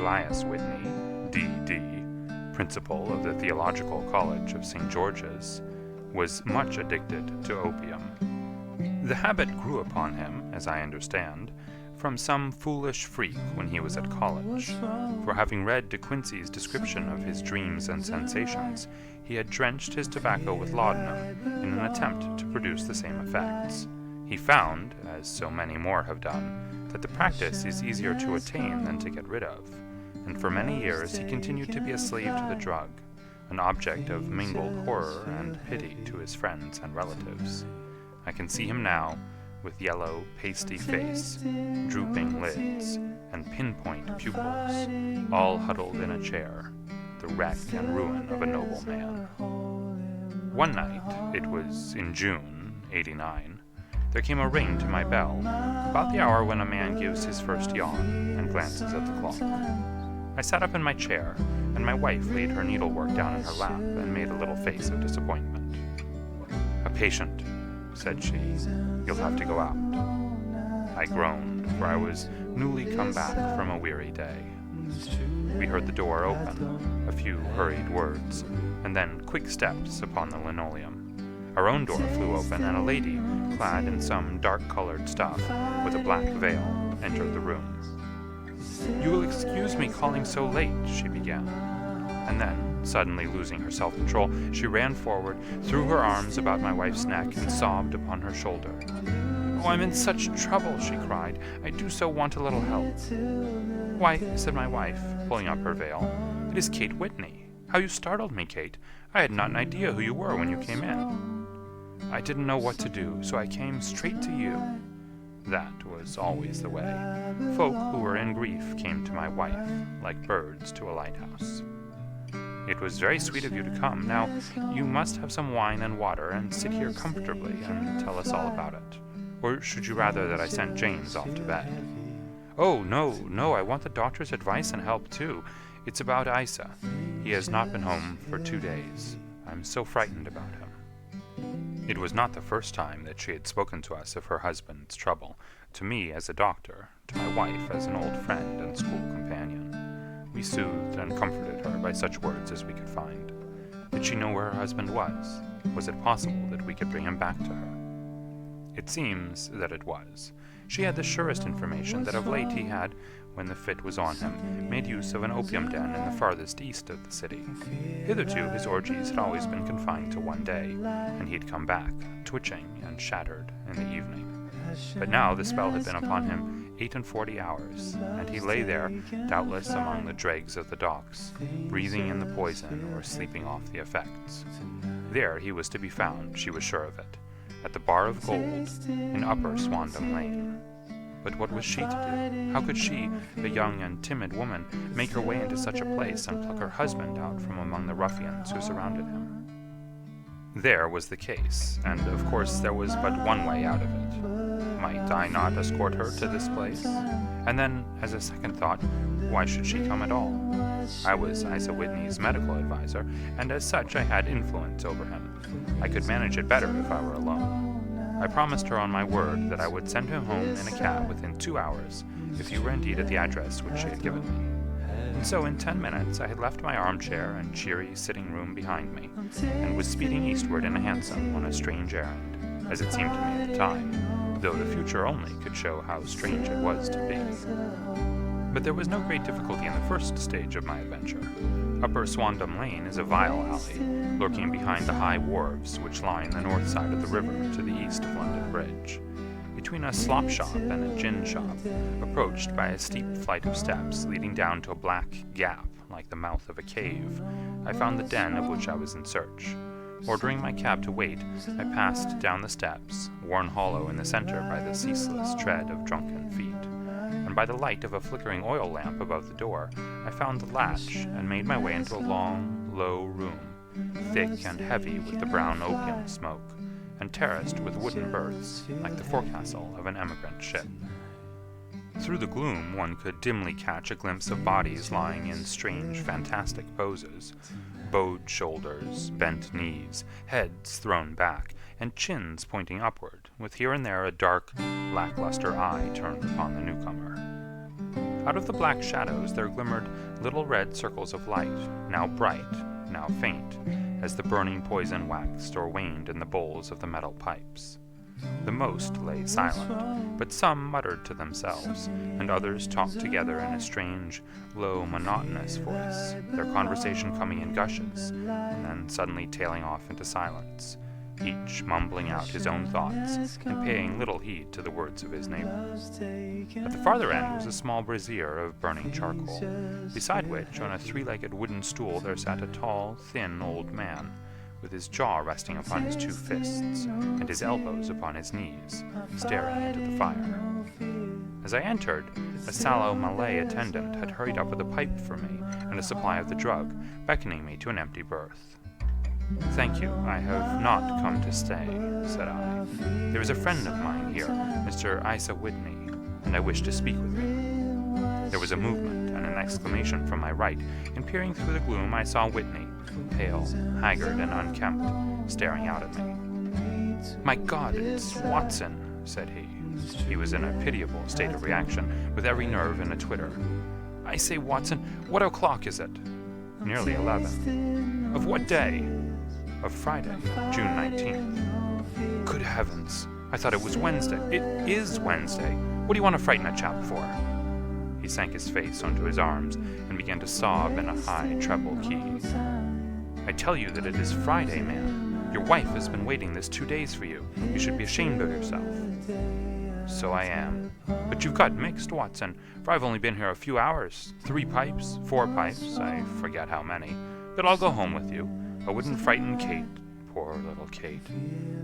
Elias Whitney, D.D., principal of the Theological College of St. George's, was much addicted to opium. The habit grew upon him, as I understand, from some foolish freak when he was at college, for having read De Quincey's description of his dreams and sensations, he had drenched his tobacco with laudanum in an attempt to produce the same effects. He found, as so many more have done, that the practice is easier to attain than to get rid of, and for many years he continued to be a slave to the drug, an object of mingled horror and pity to his friends and relatives. I can see him now, with yellow, pasty face, drooping lids, and pinpoint pupils, all huddled in a chair, the wreck and ruin of a noble man. One night, it was in June, '89, there came a ring to my bell, about the hour when a man gives his first yawn and glances at the clock. I sat up in my chair, and my wife laid her needlework down in her lap and made a little face of disappointment. "A patient," said she. "You'll have to go out." I groaned, for I was newly come back from a weary day. We heard the door open, a few hurried words, and then quick steps upon the linoleum. Our own door flew open, and a lady, clad in some dark-colored stuff, with a black veil, entered the room. "You will excuse me calling so late," she began. And then, suddenly losing her self-control, she ran forward, threw her arms about my wife's neck, and sobbed upon her shoulder. "Oh, I'm in such trouble," she cried. "I do so want a little help." "Why," said my wife, pulling up her veil, "it is Kate Whitney. How you startled me, Kate. I had not an idea who you were when you came in." "I didn't know what to do, so I came straight to you." That was always the way. Folk who were in grief came to my wife, like birds to a lighthouse. "It was very sweet of you to come. Now, you must have some wine and water and sit here comfortably and tell us all about it. Or should you rather that I sent James off to bed?" "Oh, no, I want the doctor's advice and help, too. It's about Isa. He has not been home for 2 days. I'm so frightened about him." It was not the first time that she had spoken to us of her husband's trouble, to me as a doctor, to my wife as an old friend and school companion. We soothed and comforted her by such words as we could find. Did she know where her husband was? Was it possible that we could bring him back to her? It seems that it was. She had the surest information that of late he had, when the fit was on him, made use of an opium den in the farthest east of the city. Hitherto his orgies had always been confined to one day, and he had come back, twitching and shattered, in the evening. But now the spell had been upon him 48 hours, and he lay there, doubtless among the dregs of the docks, breathing in the poison or sleeping off the effects. There he was to be found, she was sure of it, at the Bar of Gold, in Upper Swandam Lane. But what was she to do? How could she, a young and timid woman, make her way into such a place and pluck her husband out from among the ruffians who surrounded him? There was the case, and of course there was but one way out of it. Might I not escort her to this place? And then, as a second thought, why should she come at all? I was Isa Whitney's medical advisor, and as such I had influence over him. I could manage it better if I were alone. I promised her on my word that I would send him home in a cab within 2 hours, if he were indeed at the address which she had given me. And so in 10 minutes I had left my armchair and cheery sitting room behind me, and was speeding eastward in a hansom on a strange errand, as it seemed to me at the time, though the future only could show how strange it was to be. But there was no great difficulty in the first stage of my adventure. Upper Swandam Lane is a vile alley, lurking behind the high wharves which line the north side of the river to the east of London Bridge. Between a slop shop and a gin shop, approached by a steep flight of steps leading down to a black gap like the mouth of a cave, I found the den of which I was in search. Ordering my cab to wait, I passed down the steps, worn hollow in the center by the ceaseless tread of drunken feet. And by the light of a flickering oil lamp above the door, I found the latch and made my way into a long, low room, thick and heavy with the brown opium smoke, and terraced with wooden berths, like the forecastle of an emigrant ship. Through the gloom one could dimly catch a glimpse of bodies lying in strange, fantastic poses, bowed shoulders, bent knees, heads thrown back, and chins pointing upward, with here and there a dark, lackluster eye turned upon the newcomer. Out of the black shadows there glimmered little red circles of light, now bright, now faint, as the burning poison waxed or waned in the bowls of the metal pipes. The most lay silent, but some muttered to themselves, and others talked together in a strange, low, monotonous voice, their conversation coming in gushes, and then suddenly tailing off into silence, each mumbling out his own thoughts and paying little heed to the words of his neighbor. At the farther end was a small brazier of burning charcoal, beside which, on a three-legged wooden stool, there sat a tall, thin old man, with his jaw resting upon his two fists, and his elbows upon his knees, staring into the fire. As I entered, a sallow Malay attendant had hurried up with a pipe for me and a supply of the drug, beckoning me to an empty berth. "Thank you, I have not come to stay," said I. "There is a friend of mine here, Mr. Isa Whitney, and I wish to speak with him." There was a movement and an exclamation from my right, and peering through the gloom I saw Whitney, pale, haggard, and unkempt, staring out at me. "My God, it's Watson," said he. He was in a pitiable state of reaction, with every nerve in a twitter. "I say, Watson, what o'clock is it?" "Nearly 11. "Of what day?" "Of Friday, June 19th. "Good heavens, I thought it was Wednesday." "It is Wednesday. What do you want to frighten a chap for?" He sank his face onto his arms and began to sob in a high treble key. "I tell you that it is Friday, man. Your wife has been waiting this 2 days for you. You should be ashamed of yourself." "So I am. But you've got mixed, Watson, for I've only been here a few hours. 3 pipes, 4 pipes, I forget how many. But I'll go home with you. I wouldn't frighten Kate, poor little Kate.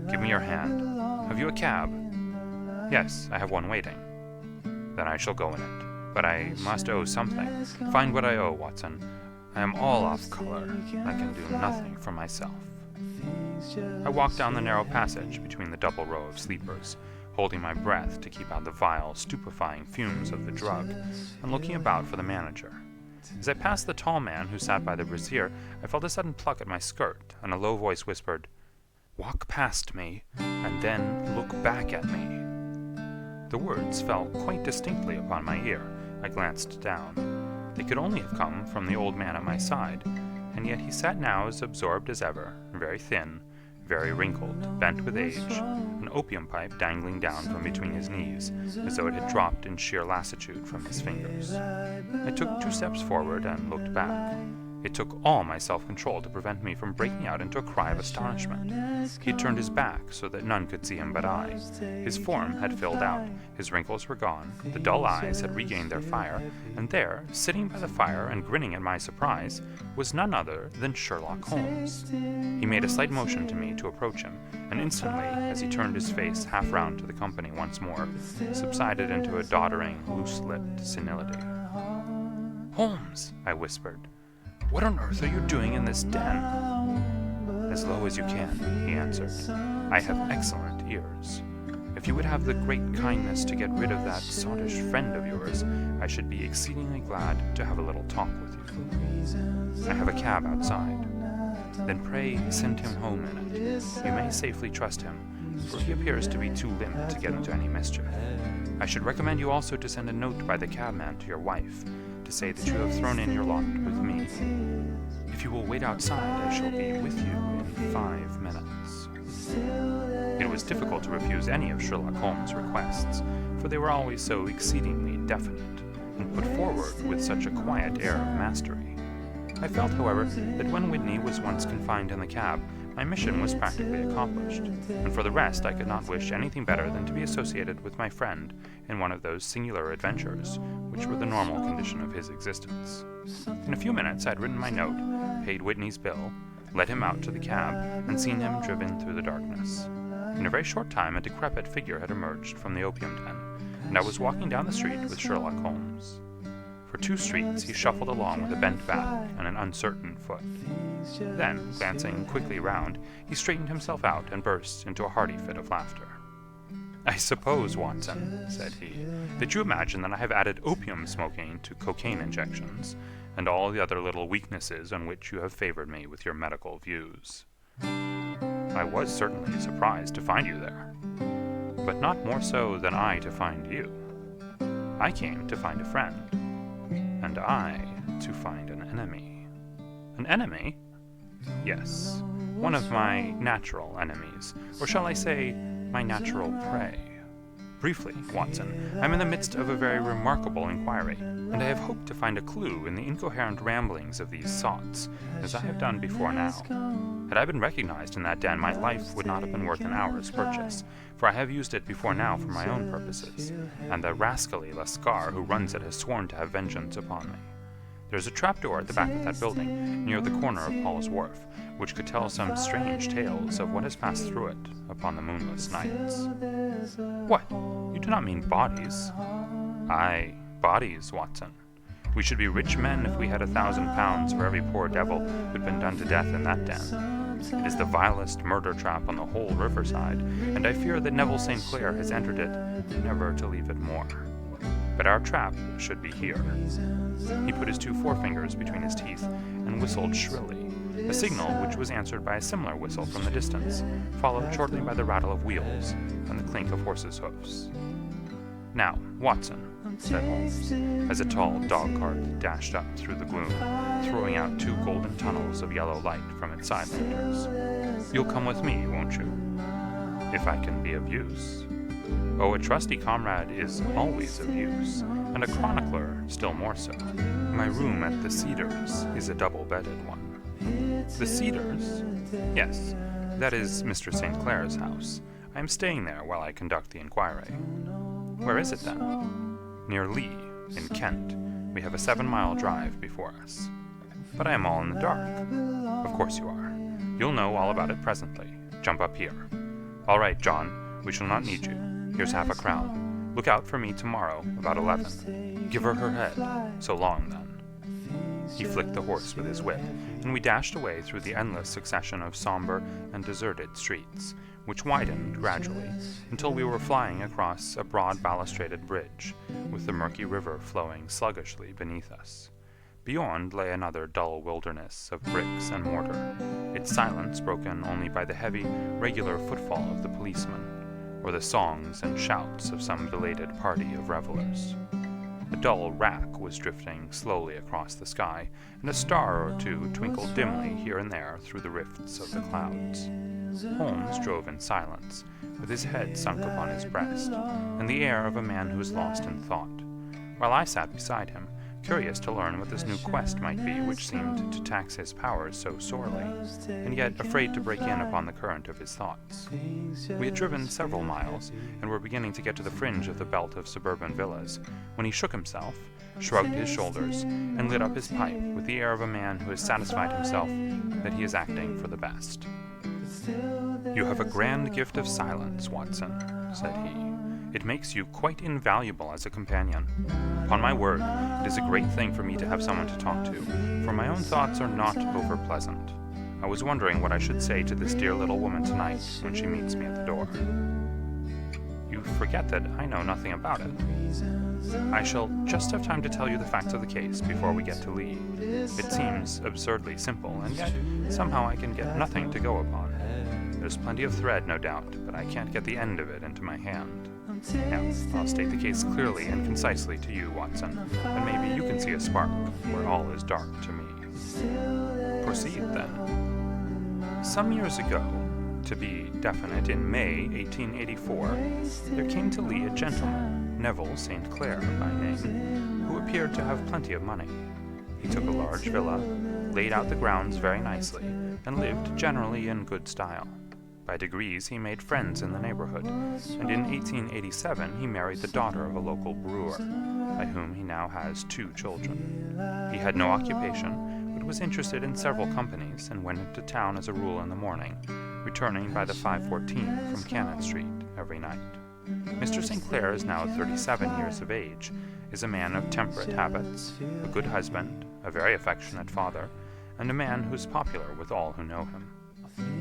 Give me your hand. Have you a cab?" "Yes, I have one waiting." "Then I shall go in it. But I must owe something. Find what I owe, Watson. I am all off color. I can do nothing for myself." I walked down the narrow passage between the double row of sleepers, holding my breath to keep out the vile, stupefying fumes of the drug, and looking about for the manager. As I passed the tall man who sat by the brazier, I felt a sudden pluck at my skirt, and a low voice whispered, "Walk past me, and then look back at me." The words fell quite distinctly upon my ear. I glanced down. They could only have come from the old man at my side, and yet he sat now as absorbed as ever, very thin, very wrinkled, bent with age, an opium pipe dangling down from between his knees, as though it had dropped in sheer lassitude from his fingers. I took 2 steps forward and looked back. It took all my self-control to prevent me from breaking out into a cry of astonishment. He had turned his back so that none could see him but I. His form had filled out, his wrinkles were gone, the dull eyes had regained their fire, and there, sitting by the fire and grinning at my surprise, was none other than Sherlock Holmes. He made a slight motion to me to approach him, and instantly, as he turned his face half round to the company once more, subsided into a doddering, loose-lipped senility. "Holmes," I whispered, "what on earth are you doing in this den?" "As low as you can," he answered. "I have excellent ears. If you would have the great kindness to get rid of that sottish friend of yours, I should be exceedingly glad to have a little talk with you. I have a cab outside. Then pray send him home in it. You may safely trust him, for he appears to be too limp to get into any mischief. I should recommend you also to send a note by the cabman to your wife, to say that you have thrown in your lot with me. If you will wait outside, I shall be with you in 5 minutes." It was difficult to refuse any of Sherlock Holmes' requests, for they were always so exceedingly definite, and put forward with such a quiet air of mastery. I felt, however, that when Whitney was once confined in the cab, my mission was practically accomplished, and for the rest I could not wish anything better than to be associated with my friend in one of those singular adventures which were the normal condition of his existence. In a few minutes I had written my note, paid Whitney's bill, led him out to the cab, and seen him driven through the darkness. In a very short time a decrepit figure had emerged from the opium den, and I was walking down the street with Sherlock Holmes. For 2 streets he shuffled along with a bent back and an uncertain foot. Then, glancing quickly round, he straightened himself out and burst into a hearty fit of laughter. "I suppose, Watson," said he, "that you imagine that I have added opium smoking to cocaine injections, and all the other little weaknesses on which you have favored me with your medical views. I was certainly surprised to find you there, but not more so than I to find you. I came to find a friend. and I to find an enemy. An enemy? Yes, one of my natural enemies, or shall I say, my natural prey. Briefly, Watson, I'm in the midst of a very remarkable inquiry, and I have hoped to find a clue in the incoherent ramblings of these sots, as I have done before now. Had I been recognized in that den, my life would not have been worth an hour's purchase, for I have used it before now for my own purposes, and the rascally Lascar who runs it has sworn to have vengeance upon me. There is a trapdoor at the back of that building, near the corner of Paul's Wharf, which could tell some strange tales of what has passed through it upon the moonless nights. What? You do not mean bodies? Aye, bodies, Watson. We should be rich men if we had £1,000 for every poor devil who'd been done to death in that den. It is the vilest murder trap on the whole riverside, and I fear that Neville St. Clair has entered it, never to leave it more. But our trap should be here. He put his 2 forefingers between his teeth and whistled shrilly, a signal which was answered by a similar whistle from the distance, followed shortly by the rattle of wheels and the clink of horses' hoofs. Now, Watson, said Holmes, as a tall dog-cart dashed up through the gloom, throwing out 2 golden tunnels of yellow light from its side lanterns. You'll come with me, won't you? If I can be of use. Oh, a trusty comrade is always of use, and a chronicler still more so. My room at the Cedars is a double-bedded one. The Cedars? Yes, that is Mr. St. Clair's house. I am staying there while I conduct the inquiry. Where is it, then? Near Lee, in Kent. We have a 7-mile drive before us. But I am all in the dark. Of course you are. You'll know all about it presently. Jump up here. All right, John, we shall not need you. Here's half a crown. Look out for me tomorrow, about 11. Give her her head. So long, then. He flicked the horse with his whip, and we dashed away through the endless succession of somber and deserted streets, which widened gradually until we were flying across a broad balustraded bridge, with the murky river flowing sluggishly beneath us. Beyond lay another dull wilderness of bricks and mortar, its silence broken only by the heavy, regular footfall of the policeman, or the songs and shouts of some belated party of revelers. A dull wrack was drifting slowly across the sky, and a star or 2 twinkled dimly here and there through the rifts of the clouds. Holmes drove in silence, with his head sunk upon his breast, and the air of a man who is lost in thought, while I sat beside him, curious to learn what this new quest might be which seemed to tax his powers so sorely, and yet afraid to break in upon the current of his thoughts. We had driven several miles, and were beginning to get to the fringe of the belt of suburban villas, when he shook himself, shrugged his shoulders, and lit up his pipe with the air of a man who has satisfied himself that he is acting for the best. You have a grand gift of silence, Watson, said he. It makes you quite invaluable as a companion. Upon my word, it is a great thing for me to have someone to talk to, for my own thoughts are not over-pleasant. I was wondering what I should say to this dear little woman tonight when she meets me at the door. You forget that I know nothing about it. I shall just have time to tell you the facts of the case before we get to Lee. It seems absurdly simple, and yet somehow I can get nothing to go upon. There's plenty of thread, no doubt, but I can't get the end of it into my hand. Now, I'll state the case clearly and concisely to you, Watson, and maybe you can see a spark where all is dark to me. Proceed, then. Some years ago, to be definite, in May 1884, there came to Lee a gentleman, Neville St. Clair by name, who appeared to have plenty of money. He took a large villa, laid out the grounds very nicely, and lived generally in good style. By degrees he made friends in the neighborhood, and in 1887 he married the daughter of a local brewer, by whom he now has 2 children. He had no occupation, but was interested in several companies, and went into town as a rule in the morning, returning by the 5:14 from Cannon Street every night. Mr. St. Clair is now 37 years of age, is a man of temperate habits, a good husband, a very affectionate father, and a man who is popular with all who know him.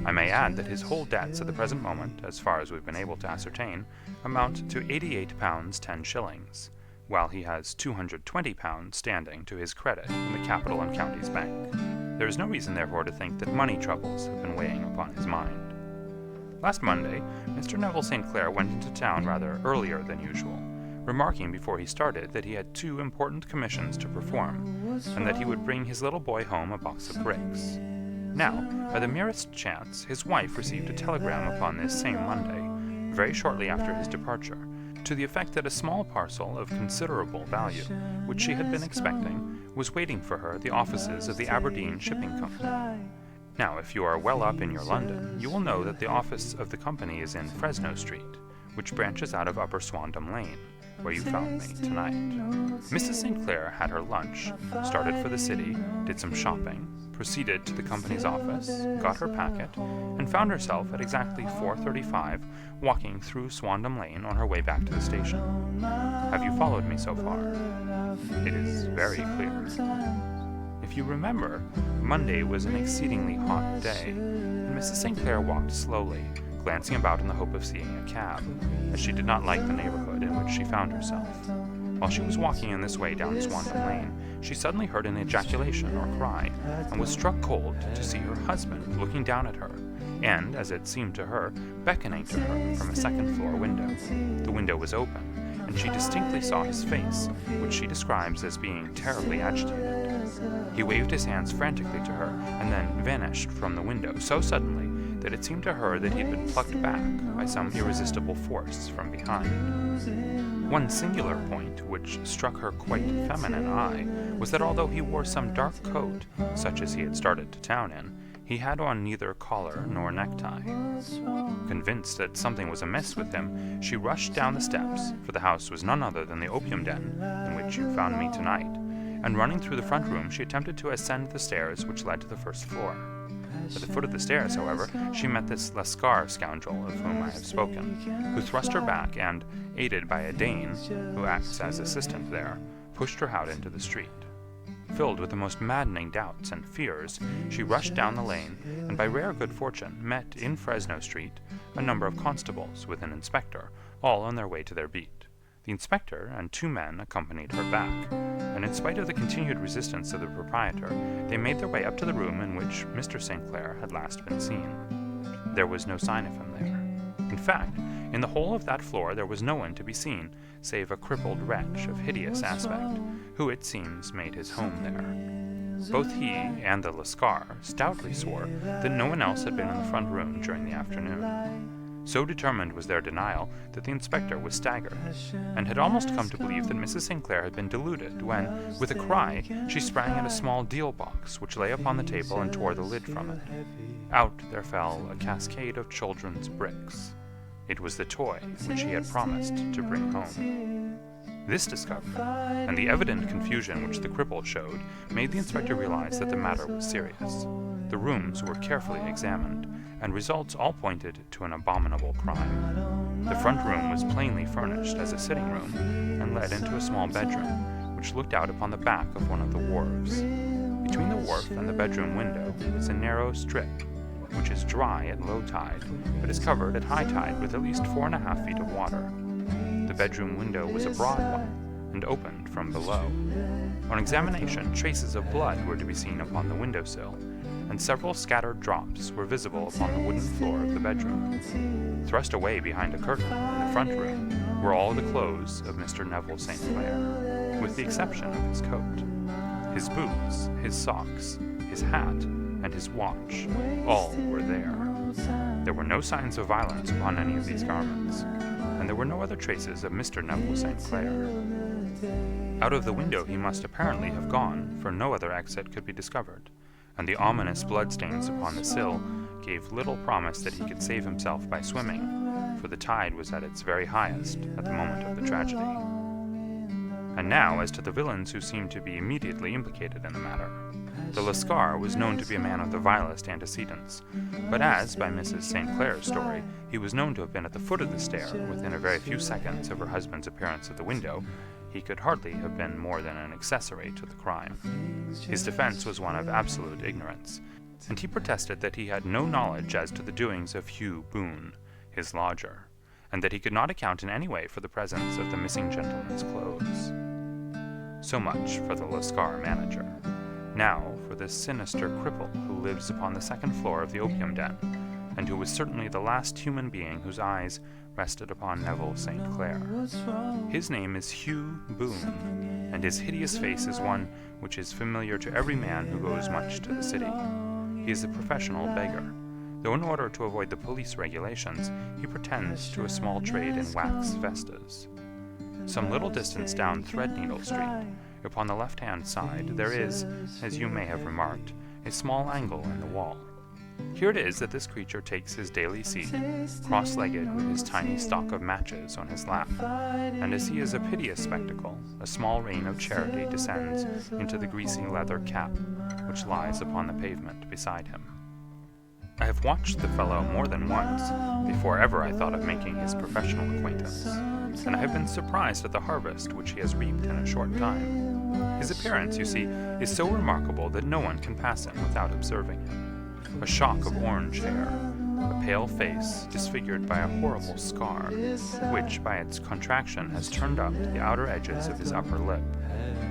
I may add that his whole debts at the present moment, as far as we've been able to ascertain, amount to £88 10 while he has £220 standing to his credit in the Capital and Counties Bank. There is no reason, therefore, to think that money troubles have been weighing upon his mind. Last Monday, Mr. Neville St. Clair went into town rather earlier than usual, remarking before he started that he had 2 important commissions to perform, and that he would bring his little boy home a box of bricks. Now, by the merest chance, his wife received a telegram upon this same Monday, very shortly after his departure, to the effect that a small parcel of considerable value, which she had been expecting, was waiting for her at the offices of the Aberdeen Shipping Company. Now, if you are well up in your London, you will know that the office of the company is in Fresno Street, which branches out of Upper Swandam Lane, where you found me tonight. Mrs. St. Clair had her lunch, started for the city, did some shopping, proceeded to the company's office, got her packet, and found herself at exactly 4:35 walking through Swandam Lane on her way back to the station. Have you followed me so far? It is very clear. If you remember, Monday was an exceedingly hot day, and Mrs. St. Clair walked slowly, glancing about in the hope of seeing a cab, as she did not like the neighborhood in which she found herself. While she was walking in this way down Swandam Lane, she suddenly heard an ejaculation or cry, and was struck cold to see her husband looking down at her, and, as it seemed to her, beckoning to her from a second-floor window. The window was open, and she distinctly saw his face, which she describes as being terribly agitated. He waved his hands frantically to her, and then vanished from the window so suddenly that it seemed to her that he had been plucked back by some irresistible force from behind. One singular point which struck her quite feminine eye was that although he wore some dark coat, such as he had started to town in, he had on neither collar nor necktie. Convinced that something was amiss with him, she rushed down the steps, for the house was none other than the opium den in which you found me tonight, and running through the front room, she attempted to ascend the stairs which led to the first floor. At the foot of the stairs, however, she met this Lascar scoundrel of whom I have spoken, who thrust her back and, aided by a Dane, who acts as assistant there, pushed her out into the street. Filled with the most maddening doubts and fears, she rushed down the lane, and by rare good fortune met in Fresno Street a number of constables with an inspector, all on their way to their beat. The inspector and 2 men accompanied her back, and in spite of the continued resistance of the proprietor, they made their way up to the room in which Mr. St. Clair had last been seen. There was no sign of him there. In fact, in the whole of that floor there was no one to be seen, save a crippled wretch of hideous aspect, who it seems made his home there. Both he and the Lascar stoutly swore that no one else had been in the front room during the afternoon. So determined was their denial that the inspector was staggered, and had almost come to believe that Mrs. St. Clair had been deluded when, with a cry, she sprang at a small deal box which lay upon the table and tore the lid from it. Out there fell a cascade of children's bricks. It was the toy which he had promised to bring home. This discovery, and the evident confusion which the cripple showed, made the inspector realize that the matter was serious. The rooms were carefully examined, and results all pointed to an abominable crime. The front room was plainly furnished as a sitting room, and led into a small bedroom, which looked out upon the back of one of the wharves. Between the wharf and the bedroom window is a narrow strip, which is dry at low tide, but is covered at high tide with at least 4.5 feet of water. The bedroom window was a broad one, and opened from below. On examination, traces of blood were to be seen upon the windowsill, and several scattered drops were visible upon the wooden floor of the bedroom. Thrust away behind a curtain in the front room were all the clothes of Mr. Neville St. Clair, with the exception of his coat. His boots, his socks, his hat, and his watch, all were there. There were no signs of violence upon any of these garments, and there were no other traces of Mr. Neville St. Clair. Out of the window he must apparently have gone, for no other exit could be discovered, and the ominous bloodstains upon the sill gave little promise that he could save himself by swimming, for the tide was at its very highest at the moment of the tragedy. And now as to the villains who seemed to be immediately implicated in the matter. The Lascar was known to be a man of the vilest antecedents, but as, by Mrs. St. Clair's story, he was known to have been at the foot of the stair within a very few seconds of her husband's appearance at the window, he could hardly have been more than an accessory to the crime. His defense was one of absolute ignorance, and he protested that he had no knowledge as to the doings of Hugh Boone, his lodger, and that he could not account in any way for the presence of the missing gentleman's clothes. So much for the Lascar manager. Now for this sinister cripple who lives upon the second floor of the opium den, and who was certainly the last human being whose eyes rested upon Neville St. Clair. His name is Hugh Boone, and his hideous face is one which is familiar to every man who goes much to the city. He is a professional beggar, though in order to avoid the police regulations, he pretends to a small trade in wax vestas. Some little distance down Threadneedle Street, upon the left-hand side, there is, as you may have remarked, a small angle in the wall. Here it is that this creature takes his daily seat, cross-legged with his tiny stock of matches on his lap, and as he is a piteous spectacle, a small rain of charity descends into the greasy leather cap which lies upon the pavement beside him. I have watched the fellow more than once before ever I thought of making his professional acquaintance, and I have been surprised at the harvest which he has reaped in a short time. His appearance, you see, is so remarkable that no one can pass him without observing him. A shock of orange hair, a pale face disfigured by a horrible scar, which by its contraction has turned up the outer edges of his upper lip,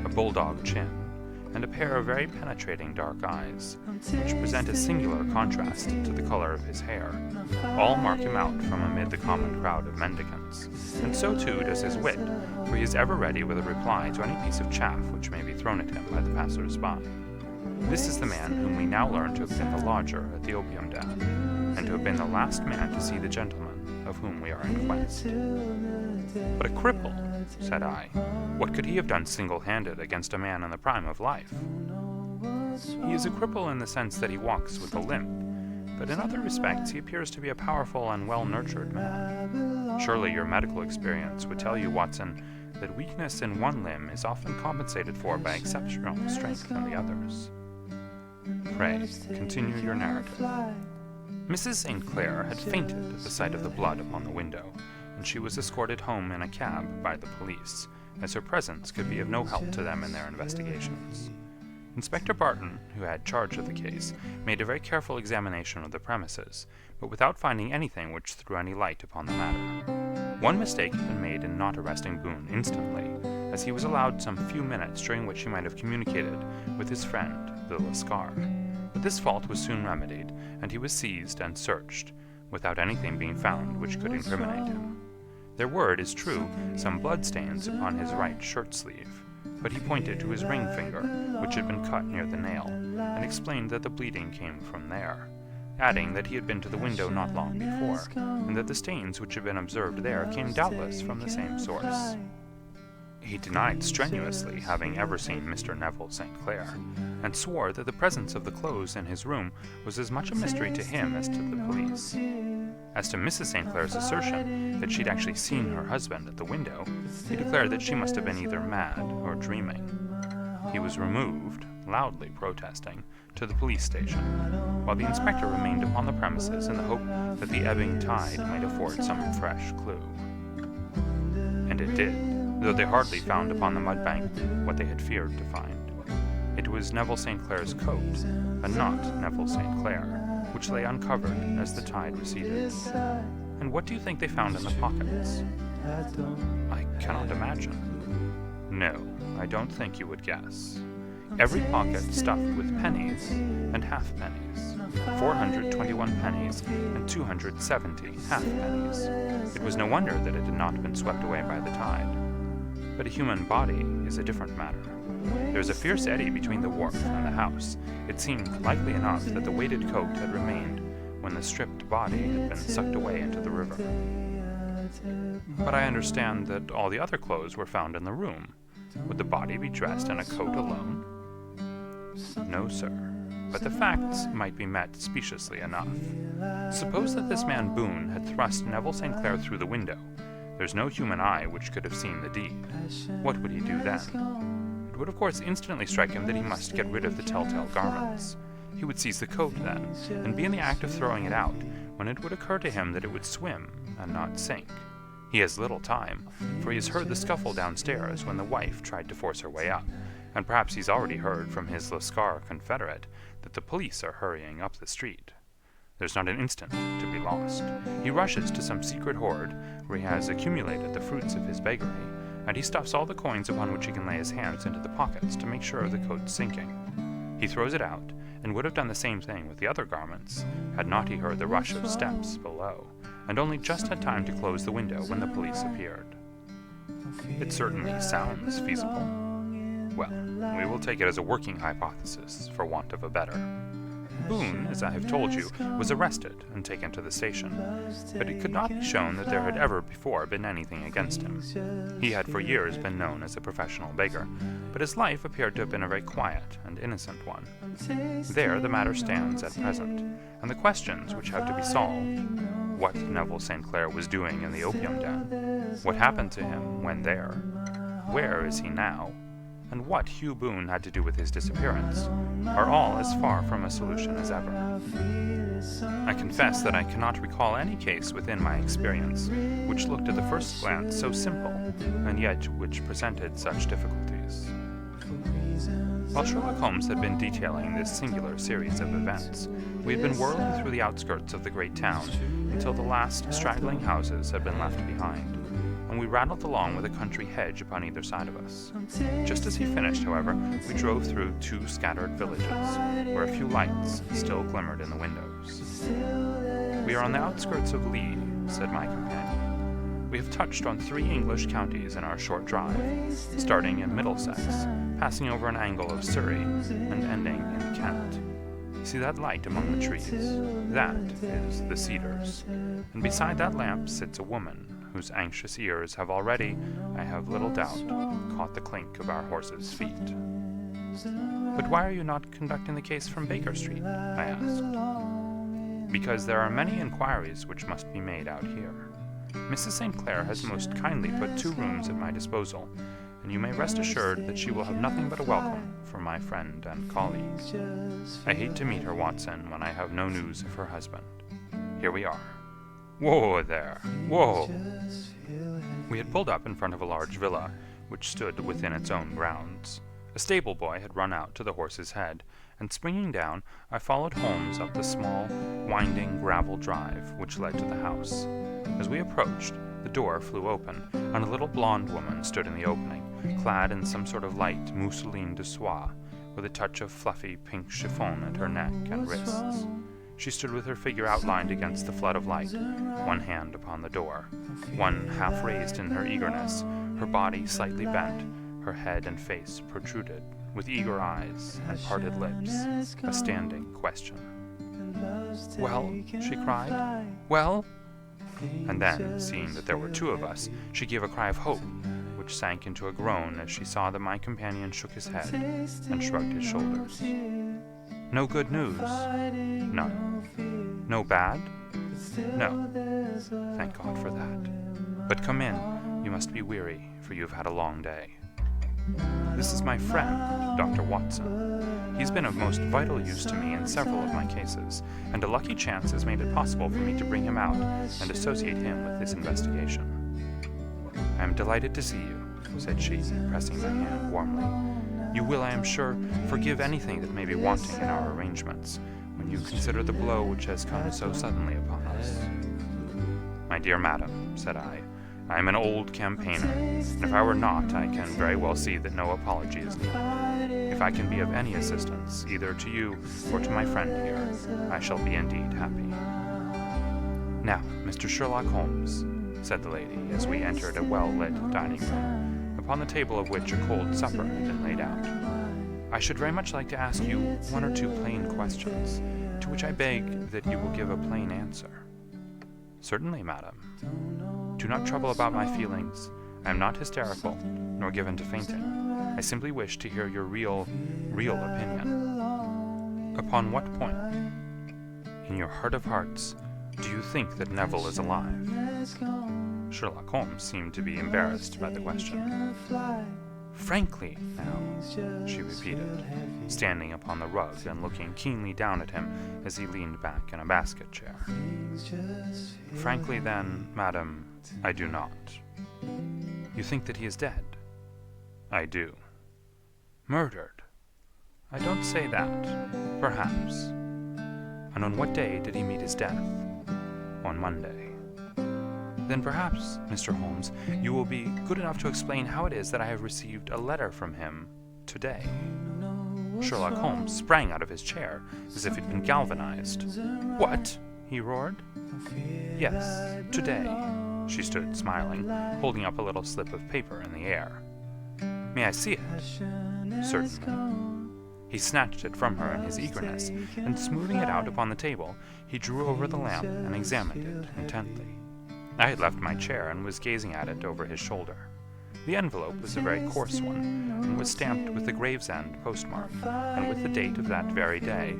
a bulldog chin, and a pair of very penetrating dark eyes, which present a singular contrast to the color of his hair, all mark him out from amid the common crowd of mendicants, and so too does his wit, for he is ever ready with a reply to any piece of chaff which may be thrown at him by the passers-by. This is the man whom we now learn to have been the lodger at the opium den, and to have been the last man to see the gentleman of whom we are in quest. But a cripple, said I, what could he have done single-handed against a man in the prime of life? He is a cripple in the sense that he walks with a limp, but in other respects he appears to be a powerful and well-nurtured man. Surely your medical experience would tell you, Watson, that weakness in one limb is often compensated for by exceptional strength in the others. Pray, continue your narrative. Mrs. St. Clair had fainted at the sight of the blood upon the window, and she was escorted home in a cab by the police, as her presence could be of no help to them in their investigations. Inspector Barton, who had charge of the case, made a very careful examination of the premises, but without finding anything which threw any light upon the matter. One mistake had been made in not arresting Boone instantly, as he was allowed some few minutes during which he might have communicated with his friend, the Lascar. But this fault was soon remedied, and he was seized and searched, without anything being found which could incriminate him. There were, it is true, some bloodstains upon his right shirt-sleeve, but he pointed to his ring finger, which had been cut near the nail, and explained that the bleeding came from there, adding that he had been to the window not long before, and that the stains which had been observed there came doubtless from the same source. He denied strenuously having ever seen Mr. Neville St. Clair, and swore that the presence of the clothes in his room was as much a mystery to him as to the police. As to Mrs. St. Clair's assertion that she'd actually seen her husband at the window, he declared that she must have been either mad or dreaming. He was removed, loudly protesting, to the police station, while the inspector remained upon the premises in the hope that the ebbing tide might afford some fresh clue. And it did, though they hardly found upon the mudbank what they had feared to find. It was Neville St. Clair's coat, and not Neville St. Clair, which lay uncovered as the tide receded. And what do you think they found in the pockets? I cannot imagine. No, I don't think you would guess. Every pocket stuffed with pennies and halfpennies, 421 pennies and 270 halfpennies. It was no wonder that it had not been swept away by the tide. But a human body is a different matter. There was a fierce eddy between the wharf and the house. It seemed likely enough that the weighted coat had remained when the stripped body had been sucked away into the river. But I understand that all the other clothes were found in the room. Would the body be dressed in a coat alone? No, sir, but the facts might be met speciously enough. Suppose that this man Boone had thrust Neville St. Clair through the window. There's no human eye which could have seen the deed. What would he do then? It would of course instantly strike him that he must get rid of the telltale garments. He would seize the coat then, and be in the act of throwing it out, when it would occur to him that it would swim and not sink. He has little time, for he has heard the scuffle downstairs when the wife tried to force her way up, and perhaps he's already heard from his Lascar confederate that the police are hurrying up the street. There's not an instant to be lost. He rushes to some secret hoard where he has accumulated the fruits of his beggary, and he stuffs all the coins upon which he can lay his hands into the pockets to make sure of the coat's sinking. He throws it out, and would have done the same thing with the other garments, had not he heard the rush of steps below, and only just had time to close the window when the police appeared. It certainly sounds feasible. Well, we will take it as a working hypothesis, for want of a better. Boone, as I have told you, was arrested and taken to the station, but it could not be shown that there had ever before been anything against him. He had for years been known as a professional beggar, but his life appeared to have been a very quiet and innocent one. There the matter stands at present, and the questions which have to be solved: what Neville St. Clair was doing in the opium den, what happened to him when there, where is he now, and what Hugh Boone had to do with his disappearance, are all as far from a solution as ever. I confess that I cannot recall any case within my experience which looked at the first glance so simple, and yet which presented such difficulties. While Sherlock Holmes had been detailing this singular series of events, we had been whirling through the outskirts of the great town until the last straggling houses had been left behind, and we rattled along with a country hedge upon either side of us. Just as he finished, however, we drove through 2 scattered villages, where a few lights still glimmered in the windows. "We are on the outskirts of Lee," said my companion. "We have touched on 3 English counties in our short drive, starting in Middlesex, passing over an angle of Surrey, and ending in Kent. See that light among the trees? That is the Cedars, and beside that lamp sits a woman whose anxious ears have already, I have little doubt, caught the clink of our horses' feet." "But why are you not conducting the case from Baker Street?" I asked. "Because there are many inquiries which must be made out here. Mrs. St. Clair has most kindly put 2 rooms at my disposal, and you may rest assured that she will have nothing but a welcome from my friend and colleague. I hate to meet her, Watson, when I have no news of her husband. Here we are. Whoa there! Whoa!" We had pulled up in front of a large villa, which stood within its own grounds. A stable boy had run out to the horse's head, and springing down, I followed Holmes up the small, winding gravel drive which led to the house. As we approached, the door flew open, and a little blonde woman stood in the opening, clad in some sort of light mousseline de soie, with a touch of fluffy pink chiffon at her neck and wrists. She stood with her figure outlined against the flood of light, one hand upon the door, one half raised in her eagerness, her body slightly bent, her head and face protruded, with eager eyes and parted lips, a standing question. "Well?" she cried. "Well?" And then, seeing that there were 2 of us, she gave a cry of hope, which sank into a groan as she saw that my companion shook his head and shrugged his shoulders. "No good news?" "None." "No bad?" "No." "Thank God for that. But come in, you must be weary, for you have had a long day. This is my friend, Dr. Watson. He's been of most vital use to me in several of my cases, and a lucky chance has made it possible for me to bring him out and associate him with this investigation." "I am delighted to see you," said she, pressing my hand warmly. "You will, I am sure, forgive anything that may be wanting in our arrangements, when you consider the blow which has come so suddenly upon us." "My dear madam," said I am an old campaigner, and if I were not, I can very well see that no apology is needed. If I can be of any assistance, either to you or to my friend here, I shall be indeed happy." "Now, Mr. Sherlock Holmes," said the lady, as we entered a well-lit dining room, upon the table of which a cold supper had been laid out, "I should very much like to ask you 1 or 2 plain questions, to which I beg that you will give a plain answer." "Certainly, madam." "Do not trouble about my feelings. I am not hysterical, nor given to fainting. I simply wish to hear your real opinion." "Upon what point?" "In your heart of hearts, do you think that Neville is alive?" Sherlock Holmes seemed to be embarrassed by the question. "Frankly, now," she repeated, standing upon the rug and looking keenly down at him as he leaned back in a basket chair. "Frankly, then, madam, I do not." "You think that he is dead?" "I do." "Murdered?" "I don't say that. Perhaps." "And on what day did he meet his death?" "On Monday." "Then perhaps, Mr. Holmes, you will be good enough to explain how it is that I have received a letter from him today." Sherlock Holmes sprang out of his chair as if he'd been galvanized. "What?" he roared. "Yes, today." She stood smiling, holding up a little slip of paper in the air. "May I see it?" "Certainly." He snatched it from her in his eagerness, and smoothing it out upon the table, he drew over the lamp and examined it intently. I had left my chair and was gazing at it over his shoulder. The envelope was a very coarse one, and was stamped with the Gravesend postmark, and with the date of that very day,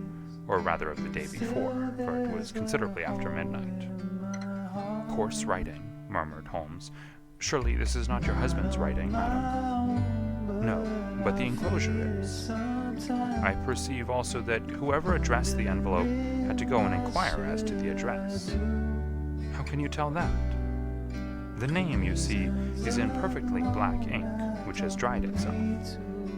or rather of the day before, for it was considerably after midnight. "Coarse writing," murmured Holmes. "Surely this is not your husband's writing, madam?" "No, but the enclosure is. I perceive also that whoever addressed the envelope had to go and inquire as to the address." "How can you tell that?" "The name, you see, is in perfectly black ink, which has dried itself.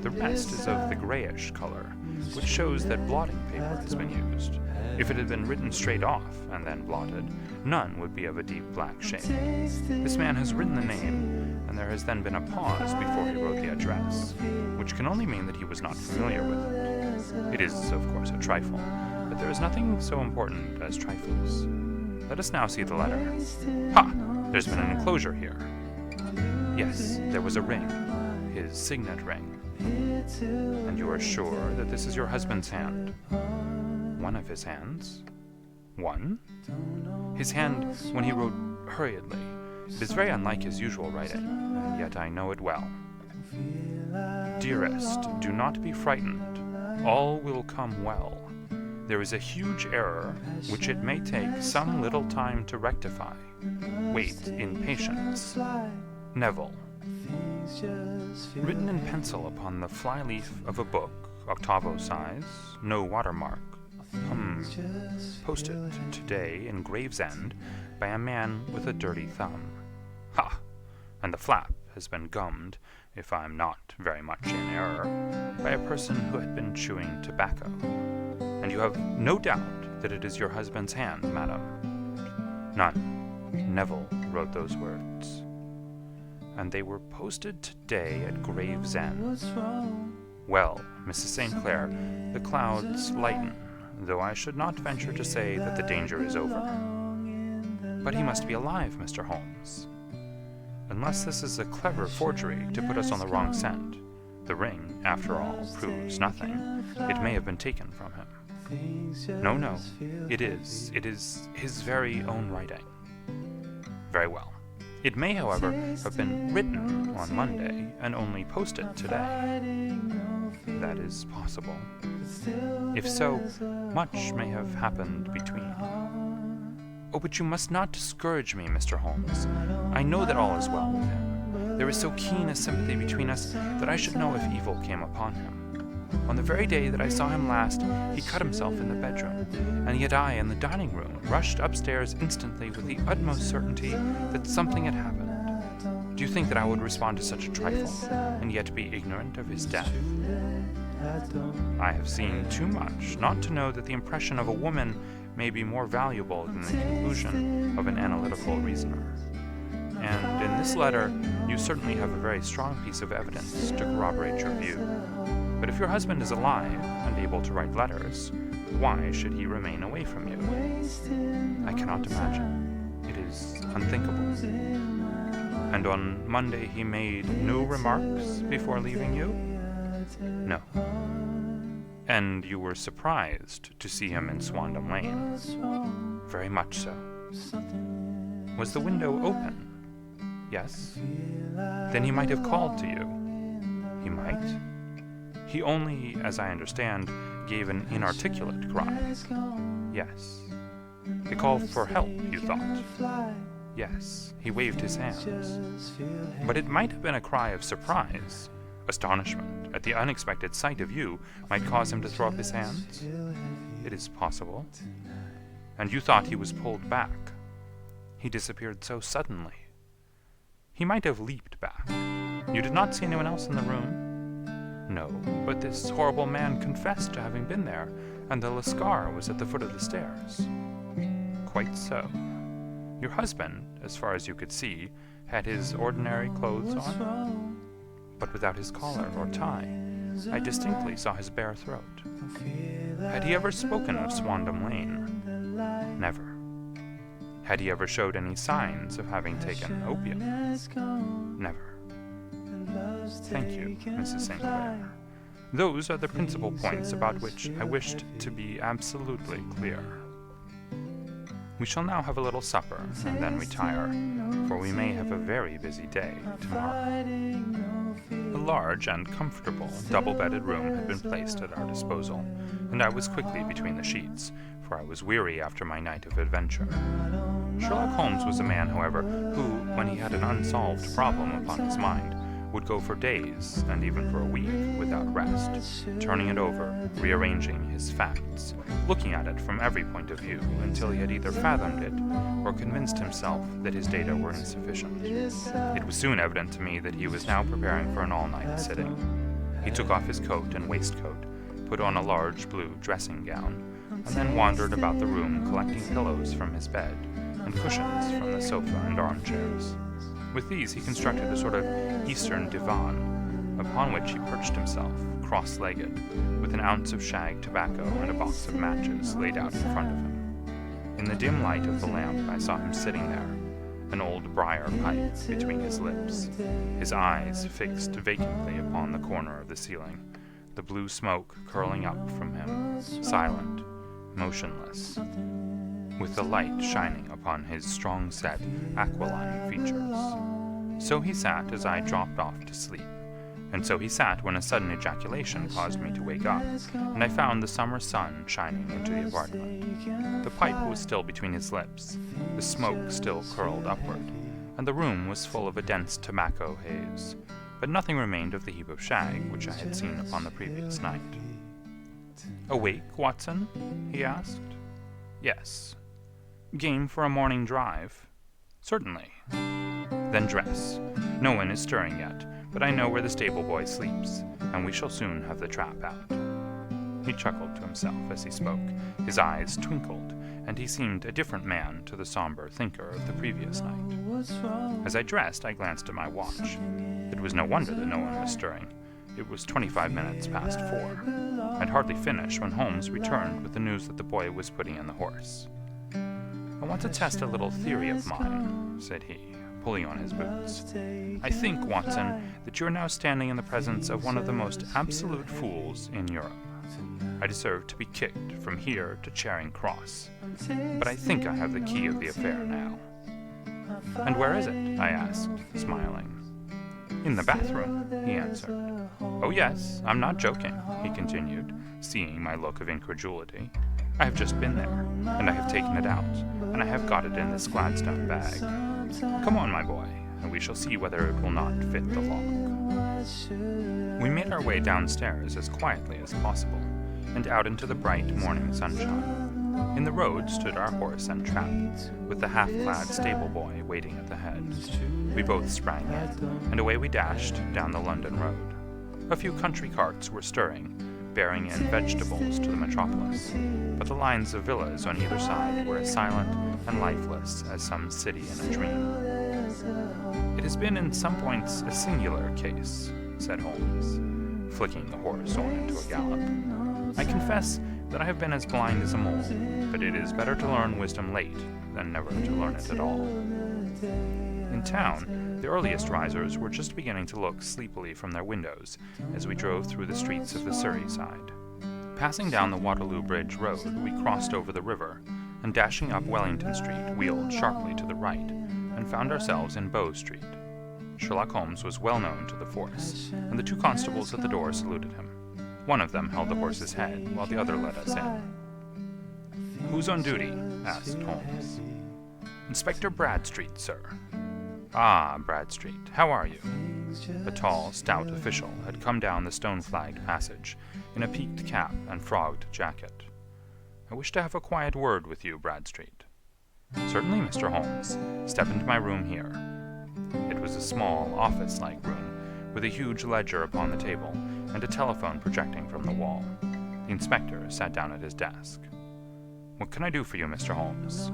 The rest is of the grayish color, which shows that blotting paper has been used. If it had been written straight off and then blotted, none would be of a deep black shade. This man has written the name, and there has then been a pause before he wrote the address, which can only mean that he was not familiar with it. It is, of course, a trifle, but there is nothing so important as trifles. Let us now see the letter. Ha! There's been an enclosure here. Yes, there was a ring, his signet ring. And you are sure that this is your husband's hand?" "One of his hands." "One?" "His hand when he wrote hurriedly. It is very unlike his usual writing, and yet I know it well. Dearest, do not be frightened. All will come well. There is a huge error which it may take some little time to rectify. Wait in patience. Neville." Written in pencil upon the fly-leaf of a book, octavo size, no watermark. Posted today in Gravesend by a man with a dirty thumb. Ha! And the flap has been gummed, if I'm not very much in error, by a person who had been chewing tobacco. And you have no doubt that it is your husband's hand, madam?" "None. Neville wrote those words." "And they were posted today at Gravesend. Well, Mrs. St. Clair, the clouds lighten, though I should not venture to say that the danger is over." "But he must be alive, Mr. Holmes." "Unless this is a clever forgery to put us on the wrong scent. The ring, after all, proves nothing. It may have been taken from him." No, it is his very own writing." "Very well. It may, however, have been written on Monday and only posted today." "That is possible. If so, much may have happened between." "Oh, but you must not discourage me, Mr. Holmes. I know that all is well with him. There is so keen a sympathy between us that I should know if evil came upon him. On the very day that I saw him last, he cut himself in the bedroom, and yet I, in the dining room, rushed upstairs instantly with the utmost certainty that something had happened. Do you think that I would respond to such a trifle, and yet be ignorant of his death? I have seen too much not to know that the impression of a woman may be more valuable than the conclusion of an analytical reasoner. And in this letter, you certainly have a very strong piece of evidence to corroborate your view. But if your husband is alive and able to write letters, why should he remain away from you? I cannot imagine. It is unthinkable. And on Monday he made no remarks before leaving you?" "No." "And you were surprised to see him in Swandam Lane?" "Very much so." "Was the window open?" "Yes." "Then he might have called to you?" "He might." "He only, as I understand, gave an inarticulate cry?" "Yes." "A call for help, you thought?" "Yes." "He waved his hands." "But it might have been a cry of surprise. Astonishment at the unexpected sight of you might cause him to throw up his hands?" "It is possible." "And you thought he was pulled back?" "He disappeared so suddenly." "He might have leaped back. You did not see anyone else in the room?" "No, but this horrible man confessed to having been there, and the Lascar was at the foot of the stairs." "Quite so. Your husband, as far as you could see, had his ordinary clothes on?" "But without his collar or tie. I distinctly saw his bare throat. Had he ever spoken of Swandam Lane? Never. Had he ever showed any signs of having taken opium? Never. Thank you, Mrs. St. Clair. Those are the principal points about which I wished to be absolutely clear. We shall now have a little supper, and then retire, for we may have a very busy day tomorrow. A large and comfortable double-bedded room had been placed at our disposal, and I was quickly between the sheets, for I was weary after my night of adventure. Sherlock Holmes was a man, however, who, when he had an unsolved problem upon his mind, would go for days, and even for a week, without rest, turning it over, rearranging his facts, looking at it from every point of view until he had either fathomed it or convinced himself that his data were insufficient. It was soon evident to me that he was now preparing for an all-night sitting. He took off his coat and waistcoat, put on a large blue dressing gown, and then wandered about the room collecting pillows from his bed and cushions from the sofa and armchairs. With these he constructed a sort of Eastern divan, upon which he perched himself, cross-legged, with an ounce of shag tobacco and a box of matches laid out in front of him. In the dim light of the lamp I saw him sitting there, an old briar pipe between his lips, his eyes fixed vacantly upon the corner of the ceiling, the blue smoke curling up from him, silent, motionless, with the light shining upon his strong-set, aquiline features. So he sat as I dropped off to sleep, and so he sat when a sudden ejaculation caused me to wake up, and I found the summer sun shining into the apartment. The pipe was still between his lips, the smoke still curled upward, and the room was full of a dense tobacco haze, but nothing remained of the heap of shag which I had seen upon the previous night. "Awake, Watson?" he asked. "Yes." "Game for a morning drive?" "Certainly." "Then dress. No one is stirring yet, but I know where the stable boy sleeps, and we shall soon have the trap out." He chuckled to himself as he spoke. His eyes twinkled, and he seemed a different man to the somber thinker of the previous night. As I dressed, I glanced at my watch. It was no wonder that no one was stirring. It was 25 minutes past 4. I'd hardly finished when Holmes returned with the news that the boy was putting in the horse. "I want to test a little theory of mine," said he, pulling on his boots. "I think, Watson, that you are now standing in the presence of one of the most absolute fools in Europe. I deserve to be kicked from here to Charing Cross, but I think I have the key of the affair now." "And where is it?" I asked, smiling. "In the bathroom," he answered. "Oh yes, I'm not joking," he continued, seeing my look of incredulity. "I have just been there, and I have taken it out, and I have got it in this Gladstone bag. Come on, my boy, and we shall see whether it will not fit the lock." We made our way downstairs as quietly as possible, and out into the bright morning sunshine. In the road stood our horse and trap, with the half-clad stable boy waiting at the head. We both sprang in, and away we dashed down the London road. A few country carts were stirring, bearing in vegetables to the metropolis, but the lines of villas on either side were as silent and lifeless as some city in a dream. "It has been in some points a singular case," said Holmes, flicking the horse on into a gallop. "I confess that I have been as blind as a mole, but it is better to learn wisdom late than never to learn it at all." In town, the earliest risers were just beginning to look sleepily from their windows as we drove through the streets of the Surrey side. Passing down the Waterloo Bridge Road, we crossed over the river, and dashing up Wellington Street, wheeled sharply to the right, and found ourselves in Bow Street. Sherlock Holmes was well known to the force, and the two constables at the door saluted him. One of them held the horse's head, while the other led us in. "Who's on duty?" asked Holmes. "Inspector Bradstreet, sir." "Ah, Bradstreet, how are you?" A tall, stout official had come down the stone-flagged passage, in a peaked cap and frogged jacket. "I wish to have a quiet word with you, Bradstreet." "Certainly, Mr. Holmes. Step into my room here." It was a small, office-like room, with a huge ledger upon the table, and a telephone projecting from the wall. The inspector sat down at his desk. "What can I do for you, Mr. Holmes?"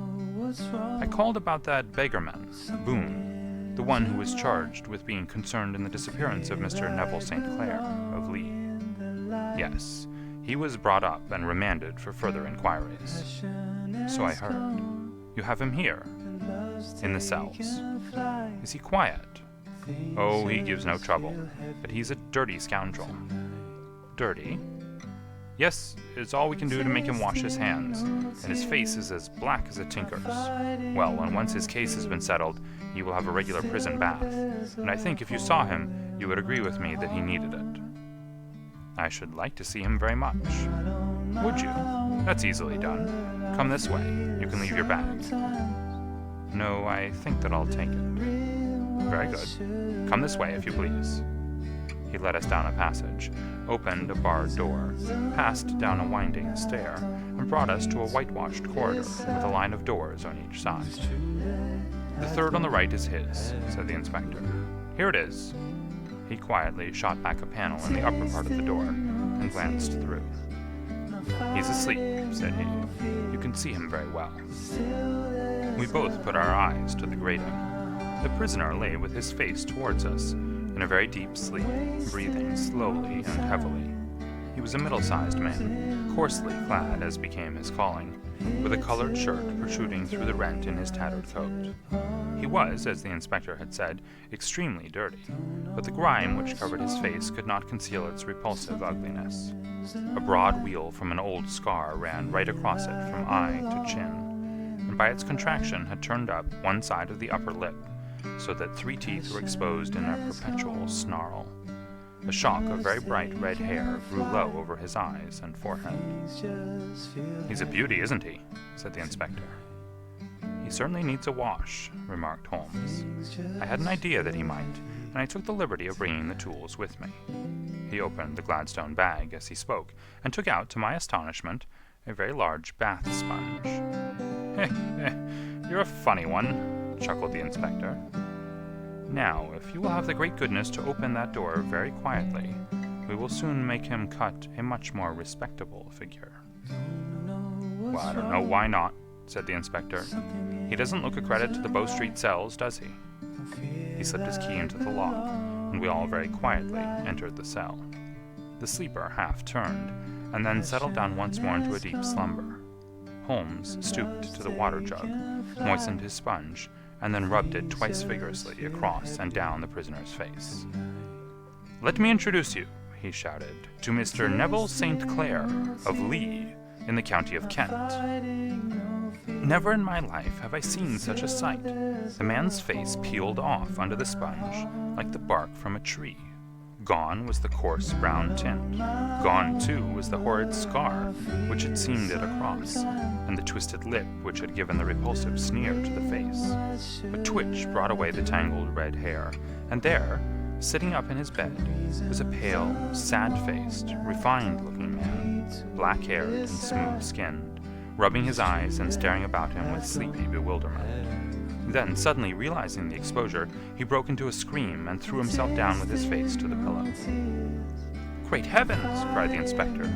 "I called about that beggarman, Boone, the one who was charged with being concerned in the disappearance of Mr. Neville St. Clair, of Lee." Yes, he was brought up and remanded for further inquiries. So I heard. You have him here, in the cells. Is he quiet? Oh, he gives no trouble, but he's a dirty scoundrel. Dirty? Yes, it's all we can do to make him wash his hands, and his face is as black as a tinker's. Well, when once his case has been settled, he will have a regular prison bath, and I think if you saw him, you would agree with me that he needed it. I should like to see him very much. Would you? That's easily done. Come this way. You can leave your bag. No, I think that I'll take it. Very good. Come this way, if you please. He led us down a passage, opened a barred door, passed down a winding stair, and brought us to a whitewashed corridor with a line of doors on each side. The third on the right is his, said the inspector. Here it is. He quietly shot back a panel in the upper part of the door and glanced through. He's asleep, said he. You can see him very well. We both put our eyes to the grating. The prisoner lay with his face towards us, in a very deep sleep, breathing slowly and heavily. He was a middle-sized man, coarsely clad as became his calling, with a colored shirt protruding through the rent in his tattered coat. He was, as the inspector had said, extremely dirty, but the grime which covered his face could not conceal its repulsive ugliness. A broad wheal from an old scar ran right across it from eye to chin, and by its contraction had turned up one side of the upper lip, so that 3 teeth were exposed in a perpetual snarl. A shock of very bright red hair grew low over his eyes and forehead. He's a beauty, isn't he? Said the inspector. He certainly needs a wash, remarked Holmes. I had an idea that he might, and I took the liberty of bringing the tools with me. He opened the Gladstone bag as he spoke, and took out, to my astonishment, a very large bath sponge. You're a funny one, chuckled the inspector. Now, if you will have the great goodness to open that door very quietly, we will soon make him cut a much more respectable figure. Well, I don't know why not, said the inspector. He doesn't look a credit to the Bow Street cells, does he? He slipped his key into the lock, and we all very quietly entered the cell. The sleeper half turned, and then settled down once more into a deep slumber. Holmes stooped to the water jug, moistened his sponge, and then rubbed it twice vigorously across and down the prisoner's face. Let me introduce you, he shouted, to Mr. Neville St. Clair of Lee, in the county of Kent. Never in my life have I seen such a sight. The man's face peeled off under the sponge like the bark from a tree. Gone was the coarse brown tint. Gone, too, was the horrid scar which had seamed it across, and the twisted lip which had given the repulsive sneer to the face. A twitch brought away the tangled red hair, and there, sitting up in his bed, was a pale, sad-faced, refined-looking man, black-haired and smooth-skinned, rubbing his eyes and staring about him with sleepy bewilderment. Then, suddenly realizing the exposure, he broke into a scream and threw himself down with his face to the pillow. Great heavens! Cried the inspector.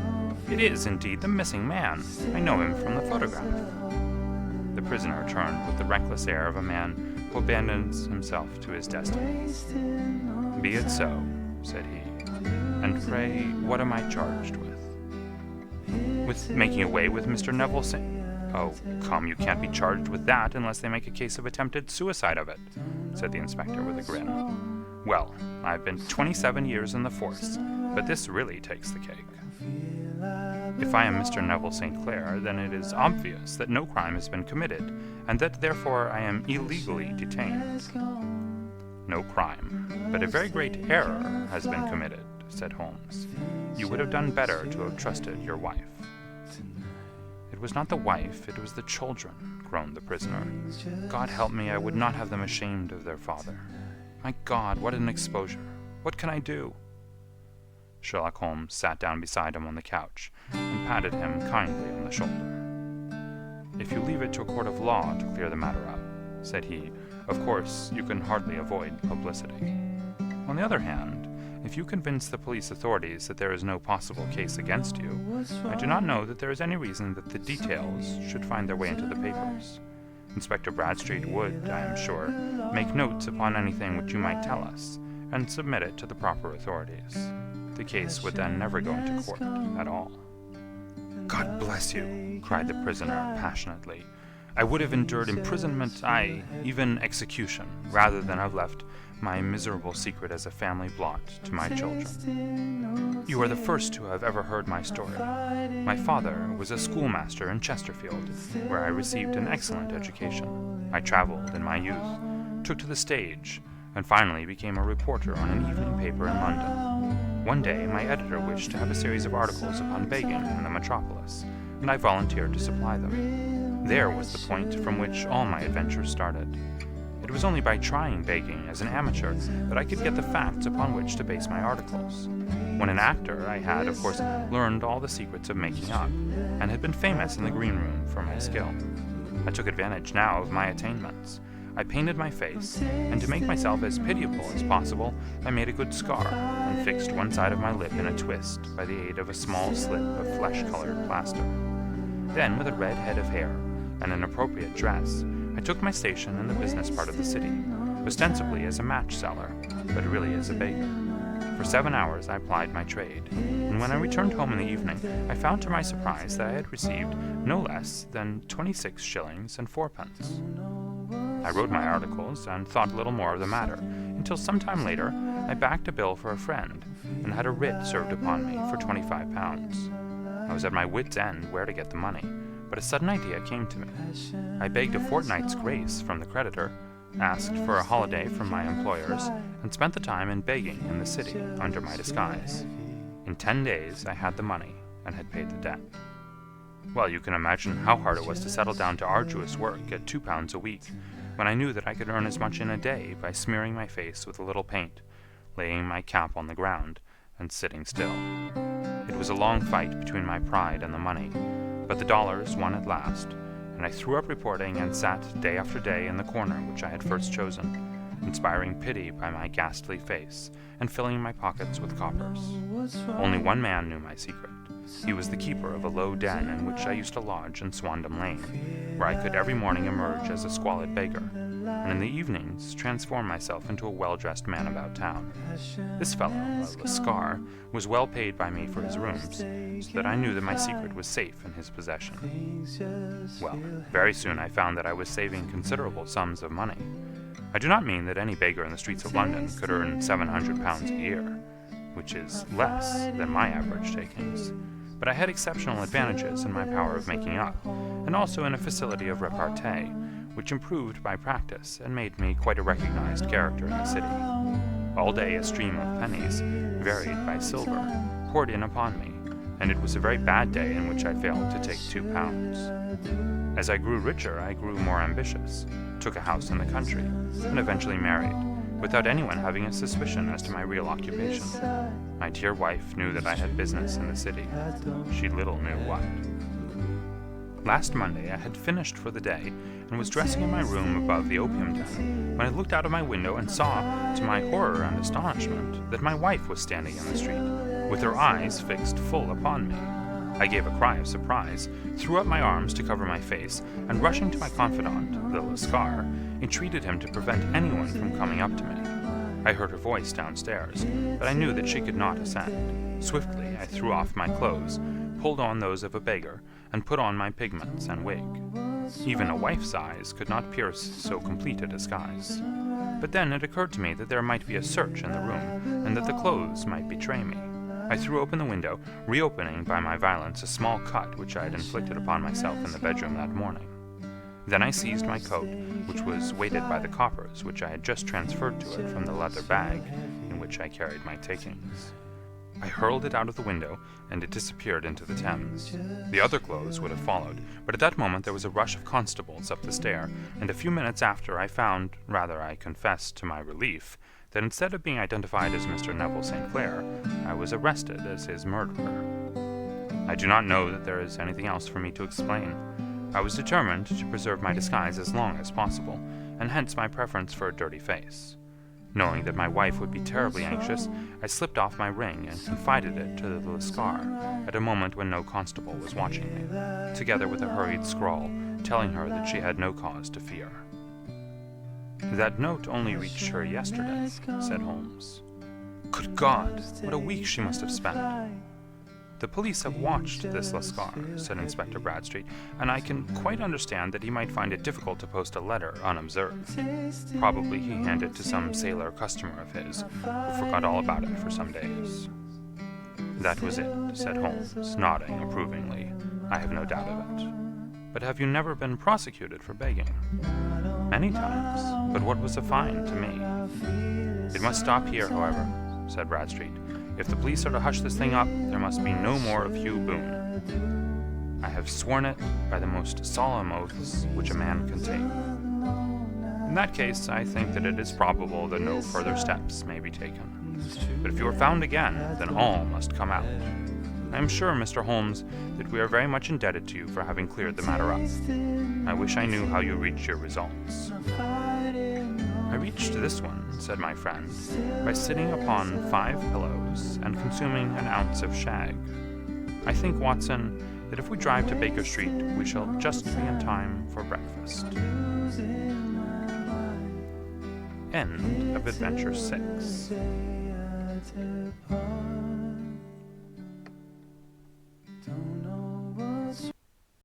It is, indeed, the missing man. I know him from the photograph. The prisoner turned with the reckless air of a man who abandons himself to his destiny. Be it so, said he. And pray, what am I charged with? With making away with Mr. Neville St. Oh, come, you can't be charged with that unless they make a case of attempted suicide of it, said the inspector with a grin. Well, I've been 27 years in the force, but this really takes the cake. If I am Mr. Neville St. Clair, then it is obvious that no crime has been committed, and that therefore I am illegally detained. No crime, but a very great error has been committed, said Holmes. You would have done better to have trusted your wife. It was not the wife, it was the children, groaned the prisoner. God help me, I would not have them ashamed of their father. My God, what an exposure! What can I do? Sherlock Holmes sat down beside him on the couch and patted him kindly on the shoulder. If you leave it to a court of law to clear the matter up, said he, of course you can hardly avoid publicity. On the other hand, if you convince the police authorities that there is no possible case against you, I do not know that there is any reason that the details should find their way into the papers. Inspector Bradstreet would, I am sure, make notes upon anything which you might tell us, and submit it to the proper authorities. the case would then never go into court at all. "God bless you," cried the prisoner passionately. "I would have endured imprisonment, aye, even execution, rather than have left my miserable secret as a family blot to my children. You are the first who have ever heard my story. My father was a schoolmaster in Chesterfield, where I received an excellent education. I traveled in my youth, took to the stage, and finally became a reporter on an evening paper in London. One day my editor wished to have a series of articles upon begging in the metropolis, and I volunteered to supply them. There was the point from which all my adventures started. It was only by trying begging as an amateur that I could get the facts upon which to base my articles. When an actor, I had, of course, learned all the secrets of making up, and had been famous in the green room for my skill. I took advantage now of my attainments. I painted my face, and to make myself as pitiable as possible, I made a good scar, and fixed one side of my lip in a twist by the aid of a small slip of flesh-colored plaster. Then, with a red head of hair, and an appropriate dress, I took my station in the business part of the city, ostensibly as a match seller, but really as a baker. For 7 hours I plied my trade, and when I returned home in the evening, I found to my surprise that I had received no less than 26 shillings and fourpence. I wrote my articles and thought little more of the matter, until some time later I backed a bill for a friend, and had a writ served upon me for £25. I was at my wit's end where to get the money, but a sudden idea came to me. I begged a fortnight's grace from the creditor, asked for a holiday from my employers, and spent the time in begging in the city under my disguise. In 10 days I had the money and had paid the debt. Well, you can imagine how hard it was to settle down to arduous work at £2 a week, when I knew that I could earn as much in a day by smearing my face with a little paint, laying my cap on the ground, and sitting still. It was a long fight between my pride and the money, but the dollars won at last, and I threw up reporting and sat day after day in the corner which I had first chosen, inspiring pity by my ghastly face and filling my pockets with coppers. Only one man knew my secret. He was the keeper of a low den in which I used to lodge in Swandam Lane, where I could every morning emerge as a squalid beggar, and in the evenings transform myself into a well-dressed man about town. This fellow, a Lascar, was well paid by me for his rooms, so that I knew that my secret was safe in his possession. Well, very soon I found that I was saving considerable sums of money. I do not mean that any beggar in the streets of London could earn £700 a year, which is less than my average takings, but I had exceptional advantages in my power of making up, and also in a facility of repartee, which improved by practice and made me quite a recognized character in the city. All day a stream of pennies, varied by silver, poured in upon me, and it was a very bad day in which I failed to take £2. As I grew richer, I grew more ambitious, took a house in the country, and eventually married, without anyone having a suspicion as to my real occupation. My dear wife knew that I had business in the city. She little knew what. Last Monday I had finished for the day and was dressing in my room above the opium den when I looked out of my window and saw, to my horror and astonishment, that my wife was standing in the street, with her eyes fixed full upon me. I gave a cry of surprise, threw up my arms to cover my face, and rushing to my confidant, the Lascar, entreated him to prevent anyone from coming up to me. I heard her voice downstairs, but I knew that she could not ascend. Swiftly I threw off my clothes, pulled on those of a beggar, and put on my pigments and wig. Even a wife's eyes could not pierce so complete a disguise. But then it occurred to me that there might be a search in the room, and that the clothes might betray me. I threw open the window, reopening by my violence a small cut which I had inflicted upon myself in the bedroom that morning. Then I seized my coat, which was weighted by the coppers which I had just transferred to it from the leather bag in which I carried my takings. I hurled it out of the window, and it disappeared into the Thames. The other clothes would have followed, but at that moment there was a rush of constables up the stair, and a few minutes after I found, rather I confess to my relief, that instead of being identified as Mr. Neville St. Clair, I was arrested as his murderer. I do not know that there is anything else for me to explain. I was determined to preserve my disguise as long as possible, and hence my preference for a dirty face. Knowing that my wife would be terribly anxious, I slipped off my ring and confided it to the Lascar at a moment when no constable was watching me, together with a hurried scrawl telling her that she had no cause to fear. "That note only reached her yesterday," said Holmes. Good God, what a week she must have spent. The police have watched this Lascar, said Inspector Bradstreet, and I can quite understand that he might find it difficult to post a letter unobserved. Probably he handed it to some sailor customer of his, who forgot all about it for some days. That was it, said Holmes, nodding approvingly. I have no doubt of it. But have you never been prosecuted for begging? Many times, but what was a fine to me? It must stop here, however, said Bradstreet. If the police are to hush this thing up, there must be no more of Hugh Boone. I have sworn it by the most solemn oaths which a man can take. In that case, I think that it is probable that no further steps may be taken. But if you are found again, then all must come out. I am sure, Mr. Holmes, that we are very much indebted to you for having cleared the matter up. I wish I knew how you reached your results. I reached this one, said my friend, by sitting upon 5 pillows and consuming an ounce of shag. I think, Watson, that if we drive to Baker Street, we shall just be in time for breakfast. End of Adventure 6.